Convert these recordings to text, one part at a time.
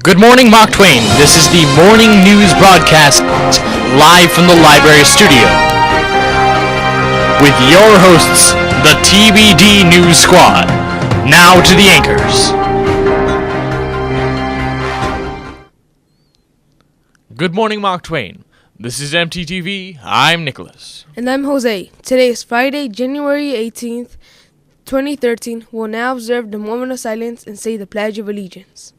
Good morning, Mark Twain. This is the morning news broadcast live from the library studio with your hosts, the TBD News Squad. Now to the anchors. Good morning, Mark Twain. This is Mttv. I'm Nicholas. And I'm Jose. Today is Friday, January 18th, 2013. We'll now observe the moment of silence and say the Pledge of Allegiance.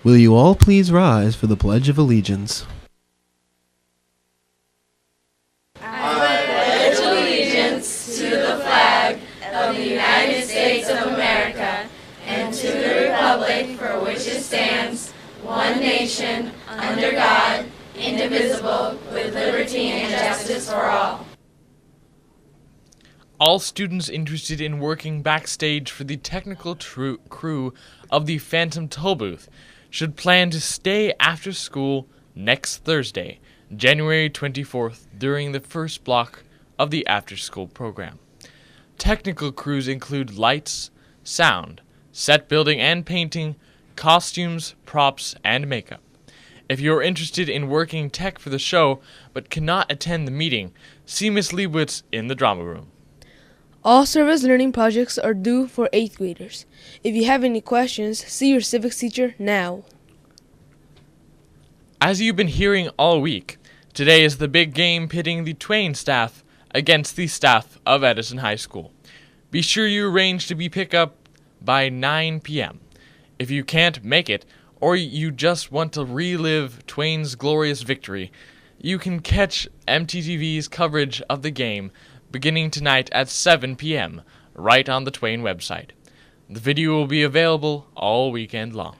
Will you all please rise for the Pledge of Allegiance? I pledge allegiance to the flag of the United States of America and to the republic for which it stands, one nation, under God, indivisible, with liberty and justice for all. All students interested in working backstage for the technical crew of the Phantom Toll Booth should plan to stay after school next Thursday, January 24th, during the first block of the after-school program. Technical crews include lights, sound, set building and painting, costumes, props, and makeup. If you're interested in working tech for the show but cannot attend the meeting, see Miss Leibowitz in the drama room. All service learning projects are due for 8th graders. If you have any questions, see your civics teacher now. As you've been hearing all week, today is the big game pitting the Twain staff against the staff of Edison High School. Be sure you arrange to be picked up by 9 p.m. If you can't make it, or you just want to relive Twain's glorious victory, you can catch MTV's coverage of the game beginning tonight at 7 p.m., right on the Twain website. The video will be available all weekend long.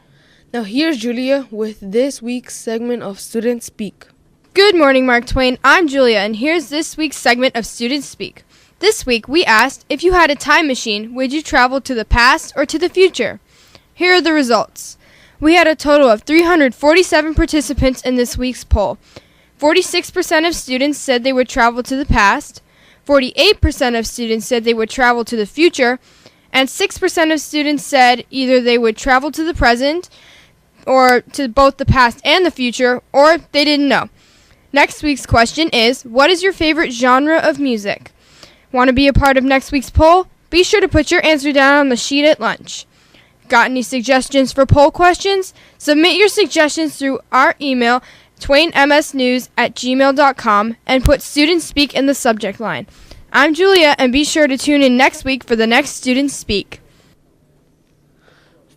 Now here's Julia with this week's segment of Student Speak. Good morning, Mark Twain. I'm Julia, and here's this week's segment of Student Speak. This week, we asked, if you had a time machine, would you travel to the past or to the future? Here are the results. We had a total of 347 participants in this week's poll. 46% of students said they would travel to the past, 48% of students said they would travel to the future, and 6% of students said either they would travel to the present or to both the past and the future, or they didn't know. Next week's question is, what is your favorite genre of music? Want to be a part of next week's poll? Be sure to put your answer down on the sheet at lunch. Got any suggestions for poll questions? Submit your suggestions through our email, twainmsnews@gmail.com, and put Student Speak in the subject line. I'm Julia, and be sure to tune in next week for the next Student Speak.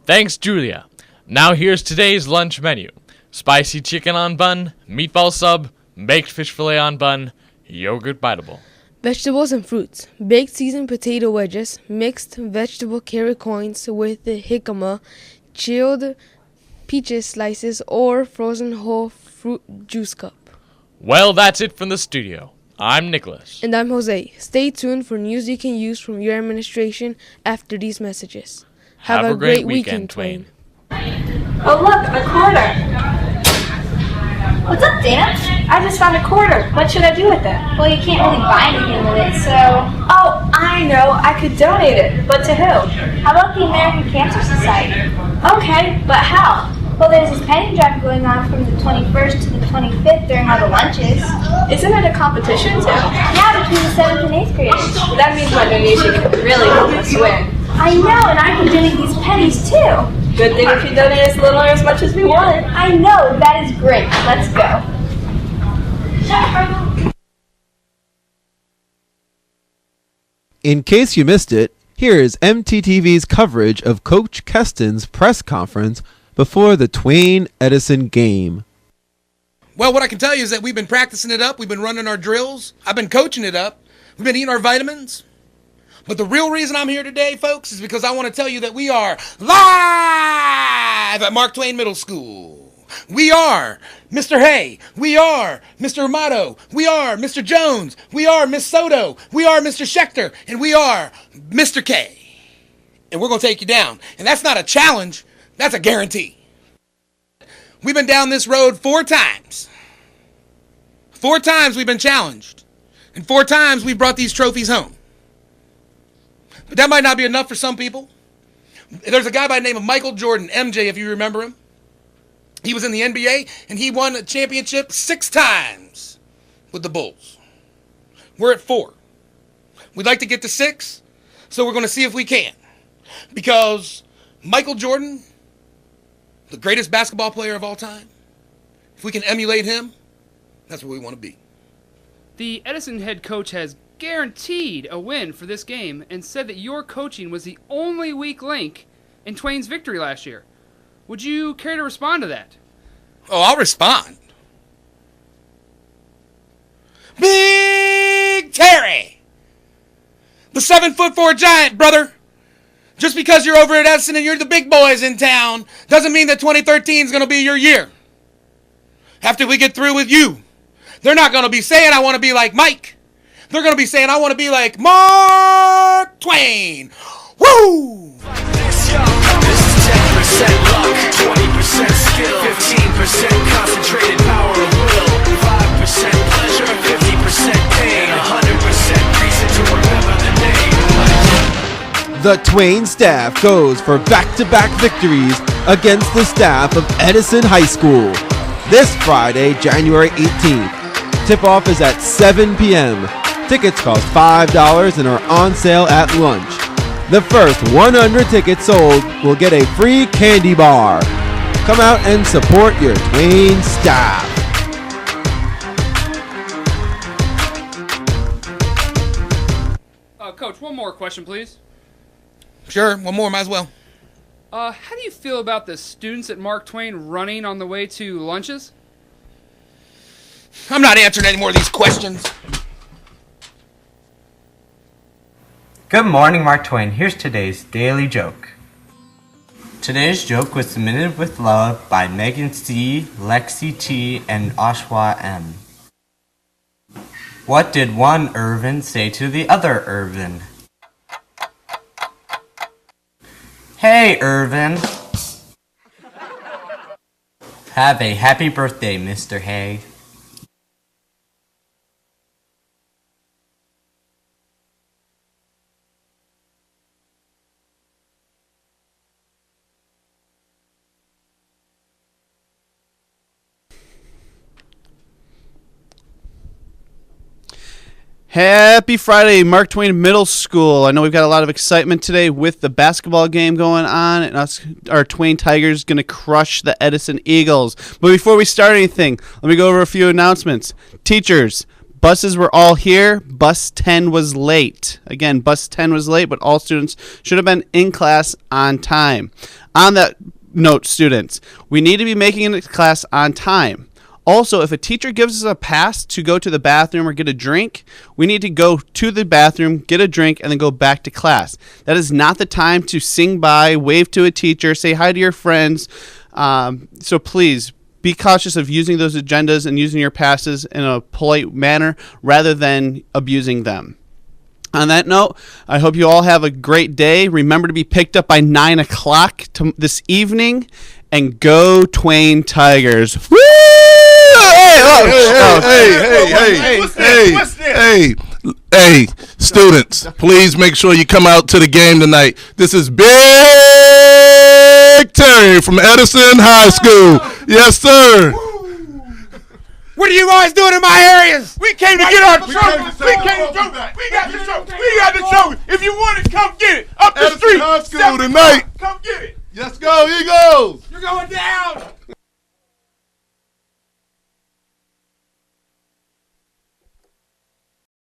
Thanks, Julia. Now here's today's lunch menu. Spicy chicken on bun, meatball sub, baked fish fillet on bun, yogurt biteable. Vegetables and fruits. Baked seasoned potato wedges, mixed vegetable carrot coins with jicama, chilled peaches slices, or frozen whole fruit juice cup. Well, that's it from the studio. I'm Nicholas. And I'm Jose. Stay tuned for news you can use from your administration after these messages. Have a great weekend, Twain. Oh look, a quarter. What's up, Dana? I just found a quarter. What should I do with it? Well, you can't really buy anything with it, so... Oh, I know. I could donate it. But to who? How about the American Cancer Society? Okay, but how? Well, there's this penny drive going on from the 21st to the 25th during all the lunches. Isn't it a competition too? Yeah, between the 7th and 8th graders. That means my donation can really help us win. I know, and I can donate these pennies too. Good thing if you donate us a little or as much as we wanted. I know, that is great. Let's go. In case you missed it, here is MTTV's coverage of Coach Keston's press conference before the Twain-Edison game. Well, what I can tell you is that we've been practicing it up. We've been running our drills. I've been coaching it up. We've been eating our vitamins. But the real reason I'm here today, folks, is because I want to tell you that we are live at Mark Twain Middle School. We are Mr. Hay. We are Mr. Amato. We are Mr. Jones. We are Miss Soto. We are Mr. Schechter. And we are Mr. K. And we're going to take you down. And that's not a challenge. That's a guarantee. We've been down this road 4 times. 4 times we've been challenged. And 4 times we've brought these trophies home. But that might not be enough for some people. There's a guy by the name of Michael Jordan, MJ, if you remember him. He was in the NBA, and he won a championship 6 times with the Bulls. We're at 4. We'd like to get to 6, so we're going to see if we can. Because Michael Jordan, the greatest basketball player of all time, if we can emulate him, that's what we want to be. The Edison head coach has guaranteed a win for this game and said that your coaching was the only weak link in Twain's victory last year. Would you care to respond to that? Oh, I'll respond. Big Terry! The 7'4" giant, brother! Just because you're over at Edison and you're the big boys in town doesn't mean that 2013 is going to be your year. After we get through with you, they're not going to be saying, I want to be like Mike. They're going to be saying, I want to be like Mark Twain. Woo! This is 10% luck, 20% skill, 15% concentrated power of will, 5% pleasure, 50% pain, 100% reason to remember the name. The Twain staff goes for back-to-back victories against the staff of Edison High School this Friday, January 18th. Tip-off is at 7 p.m. Tickets cost $5 and are on sale at lunch. The first 100 tickets sold will get a free candy bar. Come out and support your Twain staff. Coach, one more question, please. Sure, one more, might as well. How do you feel about the students at Mark Twain running on the way to lunches? I'm not answering any more of these questions. Good morning, Mark Twain. Here's today's daily joke. Today's joke was submitted with love by Megan C., Lexi T., and Oshwa M. What did one Irvin say to the other Irvin? Hey, Irvin. Have a happy birthday, Mr. Hay. Happy Friday, Mark Twain Middle School. I know we've got a lot of excitement today with the basketball game going on, and our Twain Tigers going to crush the Edison Eagles. But before we start anything, let me go over a few announcements. Teachers, buses were all here. Bus 10 was late. Again, bus 10 was late, but all students should have been in class on time. On that note, students, we need to be making it to class on time. Also, if a teacher gives us a pass to go to the bathroom or get a drink, we need to go to the bathroom, get a drink, and then go back to class. That is not the time to sing by, wave to a teacher, say hi to your friends. So please be cautious of using those agendas and using your passes in a polite manner rather than abusing them. On that note, I hope you all have a great day. Remember to be picked up by 9 o'clock this evening, and go Twain Tigers. Woo! Hey, students, please make sure you come out to the game tonight. This is Big Terry from Edison High School. Yes, sir. What are you guys doing in my areas? We came to get our trophy. We came to do that. We got the trophy. We got the trophy. If you want it, come get it. Up the street. High School tonight. Come get it. Let's go. go, Eagles! You're going down!